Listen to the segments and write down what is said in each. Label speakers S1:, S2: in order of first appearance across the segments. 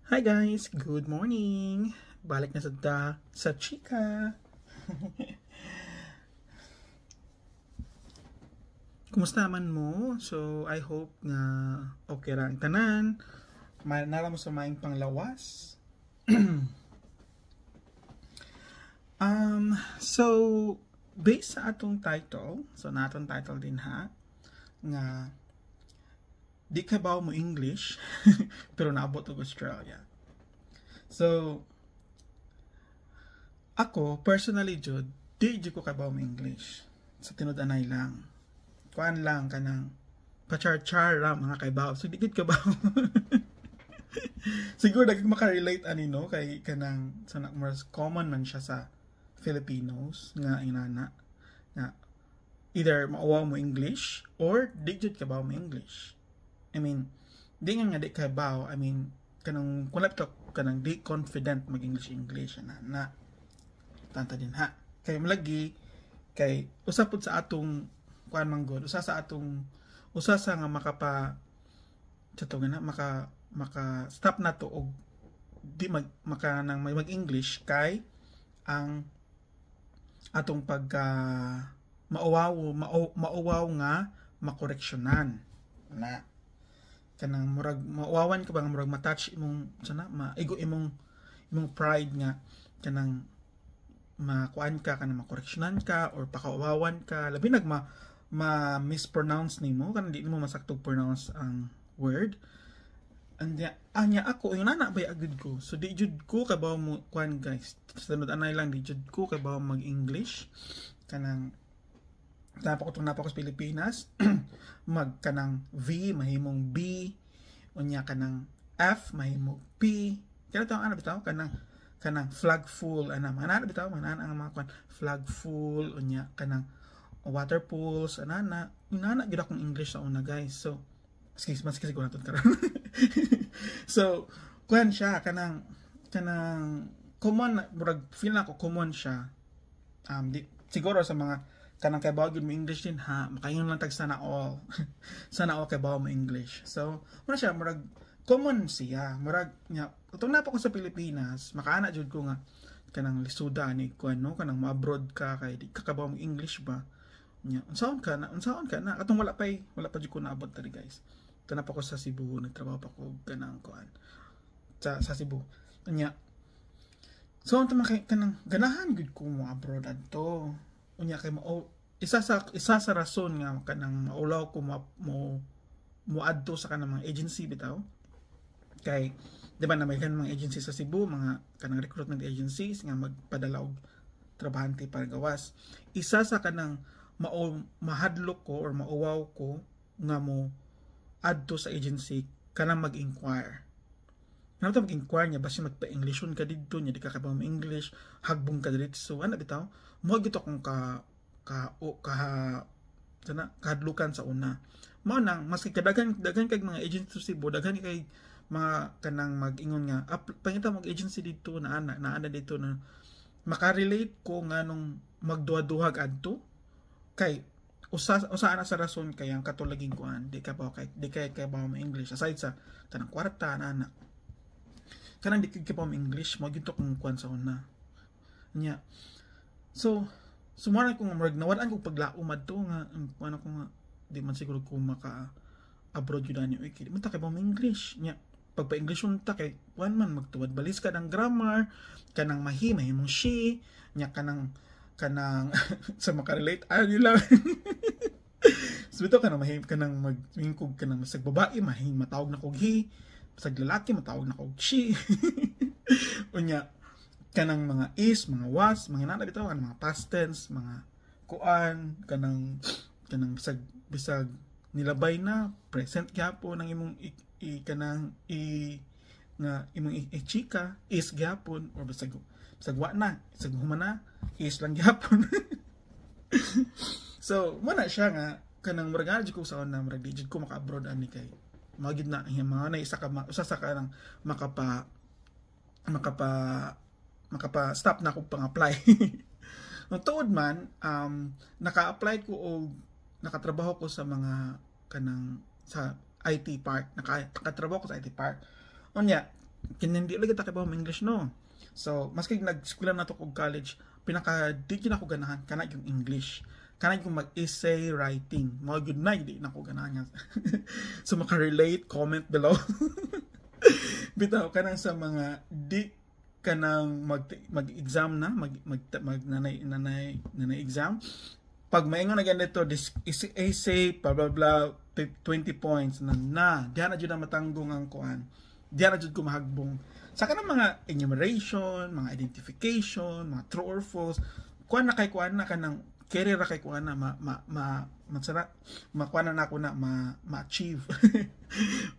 S1: Hi guys, good morning. Balik na sa chika. Kumusta naman mo? So I hope na okay ra ang tanan. Nara mo sa maing panglawas. So based sa atong title, so natong title din ha nga di ka ba mo English pero naabot og Australia. So ako personally jud di ko kabaw mo English. Sa tinud-anay lang. Kuan lang kanang pachar-char ra mga kaibaw. So di gid kabaw. Siguro dagig makarelate ani no kay kanang sa mas common man siya sa Filipinos nga inana nga either mauwaw mo English or di jud kabaw mo English. I mean, di nga di kabaw, I mean kanang kung laptop kanang di confident mag English na tanta din ha. Kay malagi kay usapod sa atong kuan manggod, usa sa nga makapa chato na maka stop na to og di maka nang mag English kay ang atong pagka mauwaw nga makoreksyonan na kanang murag mauwawan ka ba nga murag matouch imong sana maigo imong pride nga kanang makuan ka kanang makoreksyonan ka or pakauwawan ka labi nag mispronounce nimo kanang di nimo masaktog pronounce ang word and anya ako yung nana bay agud ko so di jud ko kabaw mo kuan guys sunod anay lang di jud ko kabaw mag English kanang napako sa Pilipinas mag kanang V mahimong B unya kanang F mahimong P kaya taw ano bitaw kanang flag full ana manana bitaw manana ang mga kuan flag full unya kanang water pools anana inana gid akong English sa una guys so mas kasi ko naton karon so kuan siya kanang common murag feel na ko common siya siguro sa mga kanang kay bawo mo English din ha makaingon lang tag sana all sana all kay bawo mo English so mura siya murag common siya murag nya utong na pa ko sa Pilipinas makaana jud ko nga kanang lisuda ni kuan no kanang ma-abroad ka kay di ka kabaw mo English ba nya unsaon ka na atong wala pa jud ko naabot tari guys na pa ko sa Cebu nagtrabaho pa ko kanang kuan sa Cebu nya so unta kanang ganahan gud ko mo abroad adto unya kay isa sa rason nga kanang maulaw ko mo adto sa kanang mga agency bitaw kay di ba na may kanang mga agency sa Cebu mga kanang recruitment agencies nga magpadala og trabahante para gawas isa sa kanang mahadlok ko or mauwaw ko nga mo adto sa agency kanang mag-inquire. Ano ta mag-inquire niya basta magpa-Englishon ka didto niya di ka kabaw mo English, hagbong ka dito. So ano bitaw? Mo gito kung kahadlukan sa una. Mao nang mas kadagan kay mga agency sa Cebu, daghan kay mga kanang mag-ingon nga pangita mag-agency dito na ana dito na makarelate ko nganong magduha-duhag adto kay usa ana sa rason kay ang katulaging kuan di kay ba mo English aside sa tanang kwarta na kanang di kay pa mo English mo gito kung kuan sa una nya so sumara ko nga murag nawalan ko paglaom adto nga ano ko nga di man siguro ko maka abroad yun ani okay di man ta kay ba mo English nya pagpa English unta kay kuan man magtuwad balis ka ng grammar kanang mahimong she nya kanang sa makarelate yun lang so ito ka na mahim ka nang magwingkog ka nang masag babae matawag na kog he masag lalaki matawag na kog she unya kanang mga is mga was mga nana bitaw kanang mga past tense mga kuan kanang bisag nilabay na present gyapon ng imong imong chika is gyapon or bisag wa na bisag humana is lang gyapon so mo na siya nga kanang murag ko sa una murag di ko maka-abroad ani kay magid na mga na usa sa kanang makapa stop na ko pang-apply no tuod man naka-apply ko og nakatrabaho ko sa mga kanang sa IT park nakatrabaho ko sa IT park unya hindi lagi ta kay ba English no. So maski nag-eskwela na to og college, pinaka di gyud ako ganahan kana yung English. Kana yung mag-essay writing. Mga good night, di na ko ganahan. So maka-relate, comment below. Bitaw ka nang sa mga di ka nang mag-exam na, nanay exam. Pag maingon na ganito, this essay, blah blah blah, 20 points, diyan na dyan na matanggong ang kuan. Diyan na dyan ko mahagbong. Sa kanang mga enumeration, mga identification, mga true or false, kuan na kay kuan na kanang career kay kuan na makuha na ako na ma-achieve.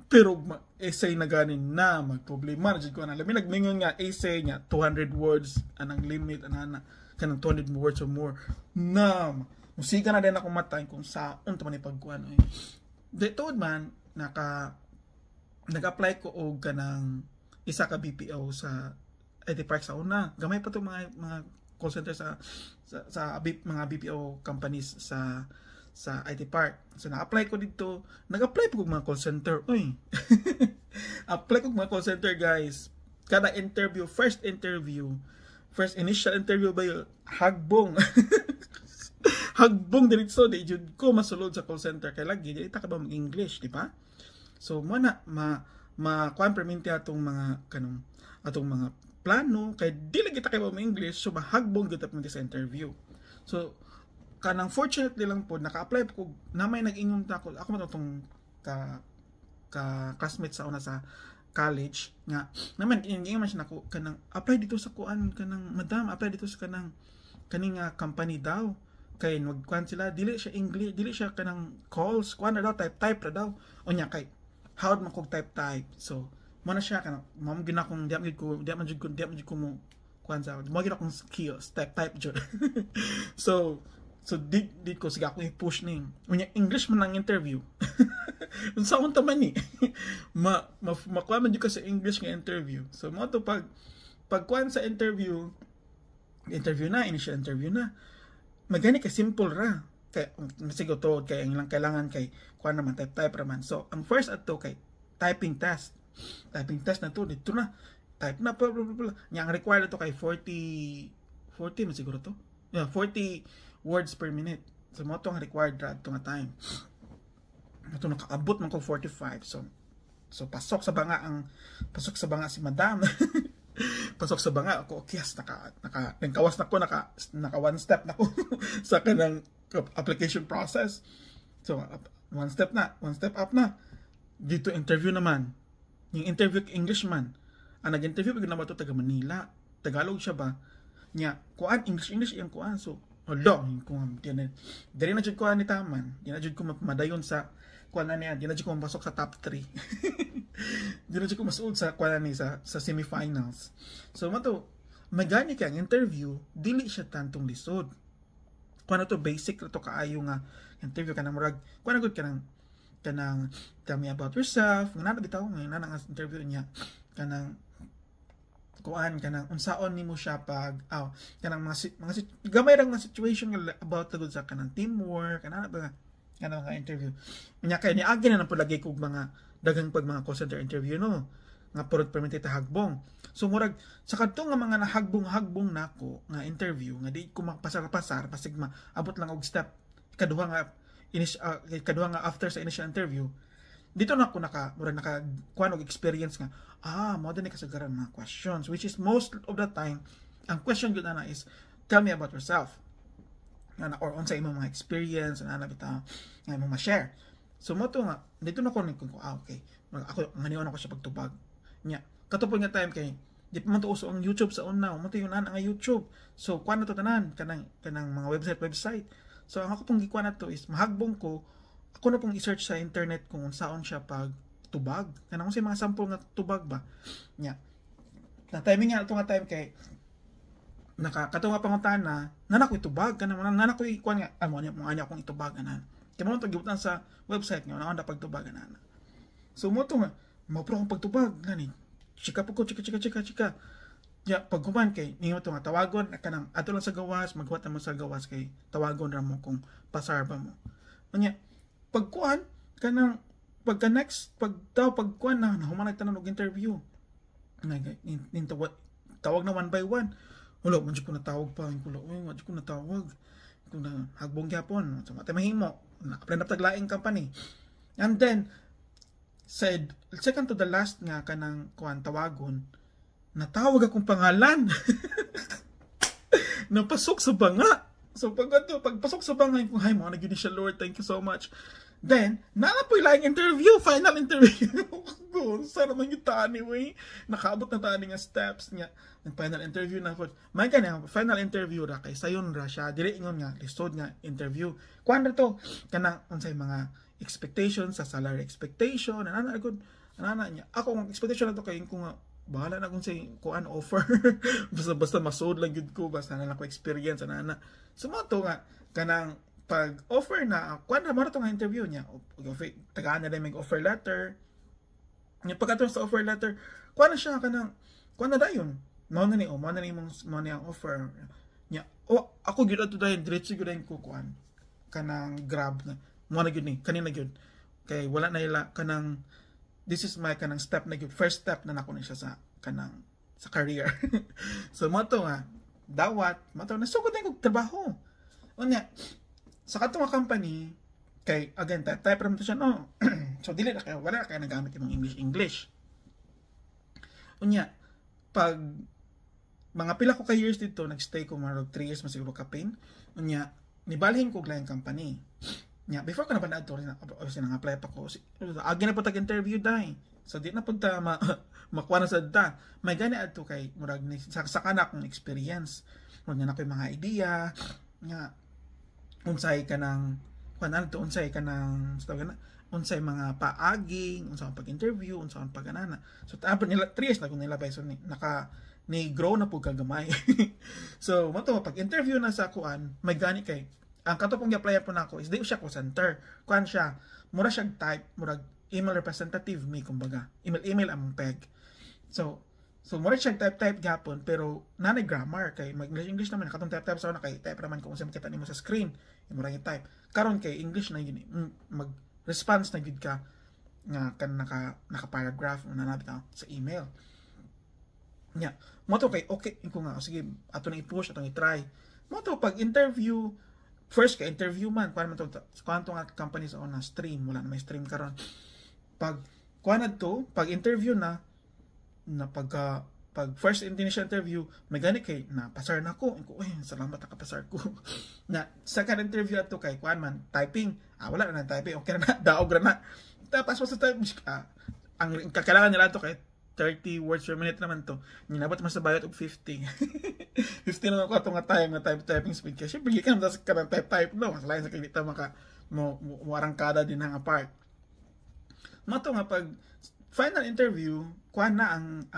S1: Pero essay na ganin na magproblema na ko na labi nagmingon nga essay nga 200 words anang limit ana kanang 200 words or more na musika na din ako matay kung saon to man ipagkuan oy. Dito man nag-apply ko og kanang isa ka BPO sa IT Park sa una. Gamay pa to mga call center sa mga BPO companies sa IT Park. So na-apply ko dito, nag-apply po mga call center. Uy. Apply ko mga call center, guys. Kada interview, first initial interview ba yun? Hagbong. Hagbong diretso di jud ko masulod sa call center kay lagi di ta ka ba mag-English, di ba? So mo na kuan perminti atong mga kanong atong mga plano kay dili kita kay mo English so mahagbong gyud ta sa interview. So kanang fortunately lang po naka-apply ko na may nag-ingon ta ako man tong ka classmate sa una sa college nga naman ingon man siya nako kanang apply dito sa kuan kanang madam apply dito sa kaning company daw kay nagkuan sila dili siya English dili siya kanang calls kuan na daw type ra daw unya kay howd man kog type so mo na siya kanang mao gina kong di man jud ko mo kuan sa mo gina kong skills type jud. so di ko sige ako i-push ning unya English man ang interview. Unsa unta man ni makuha man jud ka sa English nga interview. So mo to pag kuan sa interview na initial interview na magani ka simple ra kay masigo to kay ang ilang kailangan kay kuan naman type raman. So ang first ato kay typing test na to dito na type na blah, blah, blah. Yang required to kay 40 man siguro to 40 words per minute. So mo to ang required ra to nga time. Ito nakaabot man ko 45. So pasok sa banga si madam. Pasok sa banga ako yes nakawas na ko naka one step na ko sa kanang application process. So one step up na dito interview naman. Yung interview English man. Ang nag-interview pag naman ito taga Manila. Tagalog siya ba? Nya, kuan English iyang kuan. So, yung kuan dili na jud kuan ni taman. Di na jud ko madayon sa kuan na niya. Di na jud ko mapasok sa top 3. Di na jud ko masuod sa kuan ni sa semifinals. So, mato magani kay ang interview, dili siya tantong lisod. Kuan to basic to kaayo nga interview kanang murag kuan gud kanang tell me about yourself nga bitaw nga nang interview niya kanang kuan kanang unsaon nimo siya pag kanang mga gamay ra nga situation about tagod sa kanang teamwork kanang ba kanang nga interview nya kay niagi na pud lagi kog mga daghang pag mga call center interview no nga purot permitted ta hagbong. So murag sa kadto nga mga nahagbong nako nga interview nga di ko makapasar-pasar pasig maabot lang og step kaduha nga after sa initial interview dito na ako murag kuan og experience nga mo din kasagaran mga questions which is most of the time ang question gyud ana is tell me about yourself or unsa imong mga experience ana bitaw nga imong ma-share. So mo to nga dito na ko okay ako maniwan ako sa pagtubag nya katupod nga time kay di pa man to uso ang YouTube sa una mo to yun nga YouTube. So kuan na to tanan kanang mga website. So ang ako pong gikuan na to is mahagbong ko ako na pong i-search sa internet kung saan siya pag tubag. Kanang unsay mga sample nga tubag ba. Nya. Na timing nga ito nga time kay nakakatuwa pangutana nanak ko itubag kanang nanak ko ikuan nga mo anya akong itubag anan. Kaya mo to gibutan sa website nga na pagtubag anan. So mo to nga mapro akong pagtubag gani. Chika ya pag kuman kay ninyo to nga tawagon kanang ato lang sa gawas maghuwat mo sa gawas kay tawagon ra mo kung pasar ba mo. Unya pagkuan kanang pagka next pagkuan na human nagtanan og interview. tawag na one by one. Wala, man ko natawag pa. Wala, man ko natawag. Kung na hagbong gyapon. So, matay mahimo. Na-apply na taglaing company. And then, said, second to the last nga kanang kuan tawagon, natawag akong pangalan. Napasok sa banga. So, pagpasok sa banga, kung hi, mga nag siya, Lord, thank you so much. Then, nalapoy lang interview, final interview. Sana naman yung tani, wey. Nakaabot na tani nga steps nga. Ang final interview na po. May kanya, final interview ra kay sayon ra siya. Dili ingon nga, lisod nga interview. Kuan ra to, kanang unsay mga expectations, sa salary expectation, anana niya. Ako, ang expectation na to kay kung nga, bahala na kung say kuan offer. basta masod lang yun ko, basta na ko experience, anana. Sumato nga, kanang pag offer na, kuan na mo na itong interview niya, tagaan na rin may offer letter. Yung pagkatapos sa offer letter, kuan na siya kanang, kuan na dayon. Mao na ni ang offer niya. Ako gyud ato dayon diretso gyud ang kuan kanang grab na. Mo na gyud ni, kanina gyud. Kay wala na ila kanang this is my kanang step na gyud. First step na nako na siya sa kanang sa career. So mo to nga dawat, mo to nasugod na kog trabaho. Unya sa katong company kay again type ra mo to siya no. So dili na kayo wala kay nagamit imong English. Unya pag mga pila ko ka years dito, nagstay ko mga 3 years masiguro kapin. Unya nibalhin ko lang company. Nya before ko na ba naadto nang apply pa ko. Agi na po tag interview dai. So di na punta makuha na sa da. May gani adto kay murag ni sa kanak ng experience. Murag na koy mga idea nga unsay kanang kuan to unsay kanang unsay mga paaging, unsay pag-interview, unsay pag-anana. So tapos nila 3 years na kung nilabay so ni grow na po kagamay. So mo to pag interview na sa kuan, may gani kay ang katong gi-apply po nako is di siya call center. Kuan siya, mura siya type, murag email representative me kumbaga. Email among peg. So mura siya type gapon pero nanay grammar kay mag English naman katong type sa una kay type naman kung unsa makita nimo sa screen. Mura yung type. Karon kay English na yun mag response na gid ka nga kan naka-paragraph na nabitaw sa email. Nya, mo to kay okay ko nga sige ato na i-push ato i-try. Mo to pag interview first ka interview man kuan man to kanto nga company sa una stream wala na may stream karon. Pag kuan to pag interview na pag first initial interview may gani kay na pasar na ko salamat nakapasar ko. Na second interview ato kay kuan man typing wala na typing okay na daog ra na tapos sa type ang kailangan nila to kay 30 words per minute naman to. Ninabot mas sa bayot og 50. 50 naman ko ato nga time nga typing speed. Kasi bigyan ka naman sa kanang type no. Mas lain sa kaya maka mo arangkada din ang apart. Mato nga pag final interview, kuan na ang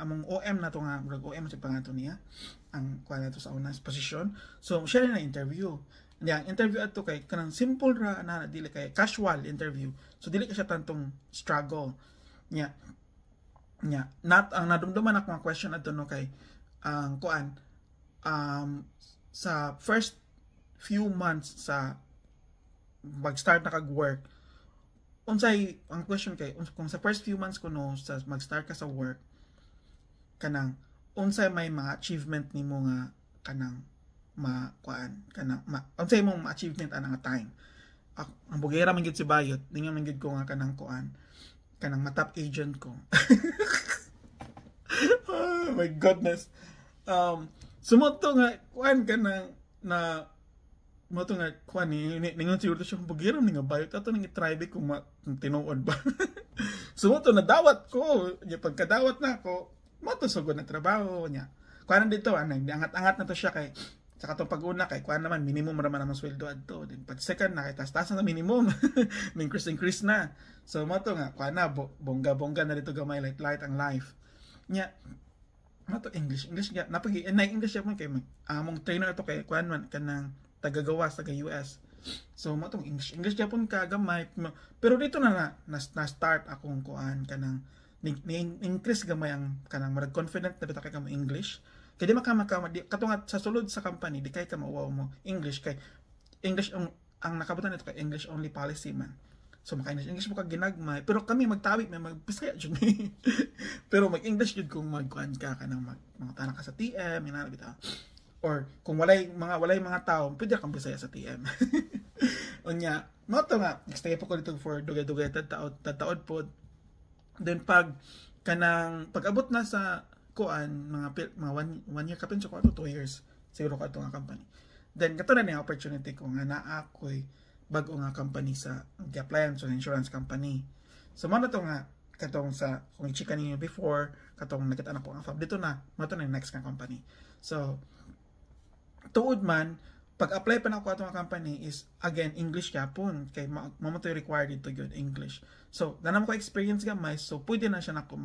S1: among OM na to nga, OM sa pangato niya. Ang kuan na to sa unang position. So siya na interview. Ang interview ato kay kanang simple ra na dili kay casual interview. So dili ka siya tantong struggle. Nya not ang nadumduman ako nga question adto no kay ang kuan sa first few months sa mag-start na kag-work unsay ang question kay kung sa first few months ko no sa mag-start ka sa work kanang unsay may mga achievement nimo nga kanang kuan kanang unsay mong achievement ana nga time ang bugera man gid si bayot ningon man gid ko nga kanang kuan kanang matap agent ko. Oh my goodness. Sumoto nga kuan kanang na moto nga kuan ni ningon siguro siya kung bugiram ni nga bayot ato nang i-try kung tinuod ba. Sumoto na dawat ko, nya pagkadawat na ako, moto sugod na trabaho niya. Kuan dito angat-angat na to siya kay sa katong pag-una kay kuan naman minimum ra man ang sweldo adto din pag second na kay taas-taas na minimum increase na so mo to nga kuan na bongga na dito gamay light ang life nya mo to English nga napagi na English yapon kay among trainer ato kay kuan man kanang tagagawas taga US so mo to English yapon ka gamay pero dito na start akong kuan kanang increase gamay ang kanang marag confident na bita kay kamo English. Kaya di katungat sa sulod sa company, di kay ka mauwaw mo English kay English ang nakabutan nito kay English only policy man. So maka-English mo ka ginagmay, pero kami magtawi may magpisaya jud mi. Pero mag-English jud kung magkuan ka kanang mga tanang ka sa TM, ina bitaw. Or kung walay mga tao, pwede kang bisaya sa TM. Unya, mo to nga, stay po ko dito for dugay-dugay tataod po. Then pag-abot na sa kuan mga one year kapin so ko 2 years siguro ka nga company. Then kato na ni opportunity ko nga naa koy bag-o nga company sa gi-applyan sa insurance company. So mo na to nga katong sa kung i-chika ninyo before katong nakita na ko ang fab dito na mo to na next nga company. So tuod man pag-apply pa na ako atong company is again English yapon kay mo to required dito gyud English. So nanam ko experience gamay so pwede na siya nako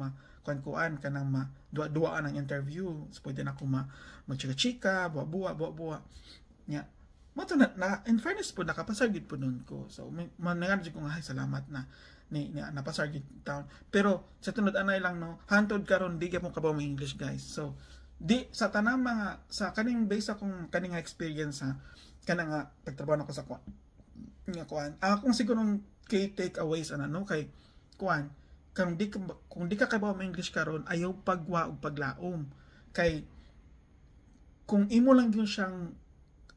S1: kuan kanang duaan ang interview. So pwede na ko magchika-chika, buwa nya. Mo to na in fairness po nakapasar gid po nun ko. So manangan ko nga salamat na ni napasar gid town. Pero sa tunod anay lang no, hantod karon di gyapon kabaw mo English guys. So di sa tanang mga sa kaning base akong kaning experience ha kanang nga pagtrabaho nako sa kuan akong sigurong kay takeaways ano kay kuan kung di ka kabaw mo English karon ayaw pagwa ug paglaom kay kung imo lang gyud siyang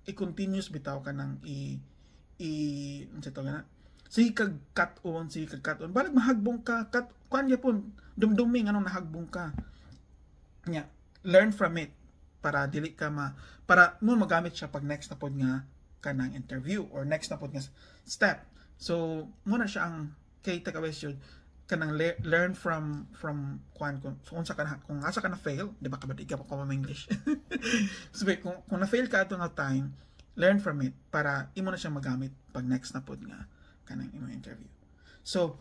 S1: i-continuous bitaw ka nang ano to gana sige kag cut on balag mahagbong ka kuan gyapon dumduming anong nahagbong ka nya learn from it para dili ka para mo magamit siya pag next na pod nga kanang interview or next na pod nga step. So mo na siya ang kay takeaways yun kanang learn from kuan kung asa ka na fail, di ba kabadi ka pa English. So kung na fail ka ato nga time, learn from it para imo na siya magamit pag next na pod nga kanang imong interview. So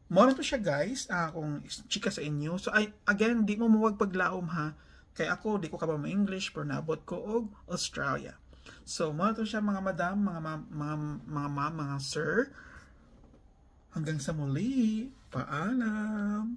S1: mo na to siya guys, kung chika sa inyo. So again, di mo muwag paglaom ha. Kay ako, di ko ka ba ma-English, pero naabot ko og Australia. So, mga to siya mga madam, mga ma'am, mga sir. Hanggang sa muli, paalam!